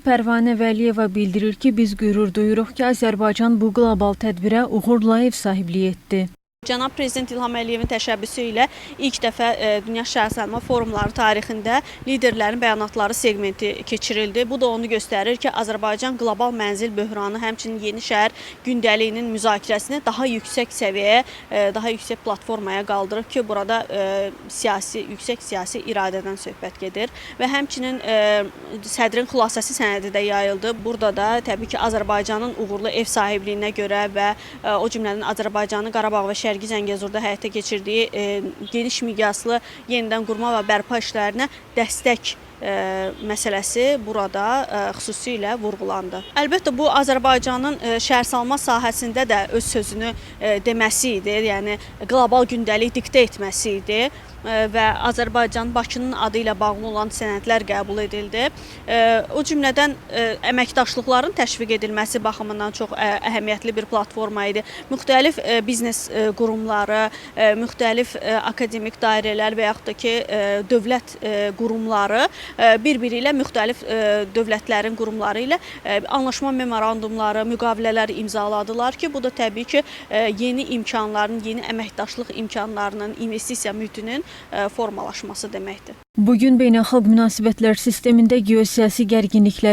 Pərvanə Vəliyeva bildirir ki, biz qürur duyuruq ki, Azərbaycan bu qlobal tədbirə uğurla ev sahibliyi etdi. Cənab Prezident İlham Əliyevin təşəbbüsü ilə ilk dəfə Dünya Şəhərsalma Forumları tarixində liderlərin bəyanatları segmenti keçirildi. Bu da onu göstərir ki, Azərbaycan qlobal mənzil böhranı, həmçinin yeni şəhər gündəliyinin müzakirəsini daha yüksək səviyyəyə, daha yüksək platformaya qaldırıb ki, burada yüksək siyasi iradədən söhbət gedir və həmçinin sədrin xülasəsi sənədi də yayıldı. Burada da təbii ki, Azərbaycanın uğurlu ev sahibliyinə görə və o cümlədən Azərbaycanın Qarabağ və Şərqi Zəngəzurda həyata keçirdiyi geniş miqyaslı yenidən qurma və bərpa işlərinə dəstək məsələsi burada xüsusilə vurğulandı. Əlbəttə, bu Azərbaycanın şəhərsalma sahəsində də öz sözünü deməsi idi, yəni qlobal gündəlik diktə etməsi idi və Azərbaycan Bakının adı ilə bağlı olan sənədlər qəbul edildi. O cümlədən əməkdaşlıqların təşviq edilməsi baxımından çox əhəmiyyətli bir platforma idi. Müxtəlif biznes qurumları, müxtəlif akademik dairələr və yaxud da ki, dövlət qurumları bir-biri ilə müxtəlif dövlətlərin qurumları ilə anlaşma memorandumları, müqavilələri imzaladılar ki, bu da təbii ki, yeni imkanların, yeni əməkdaşlıq imkanlarının, investisiya mühitinin formalaşması deməkdir. Bugün beynəlxalq münasibətlər sistemində geosiyasi gərginliklər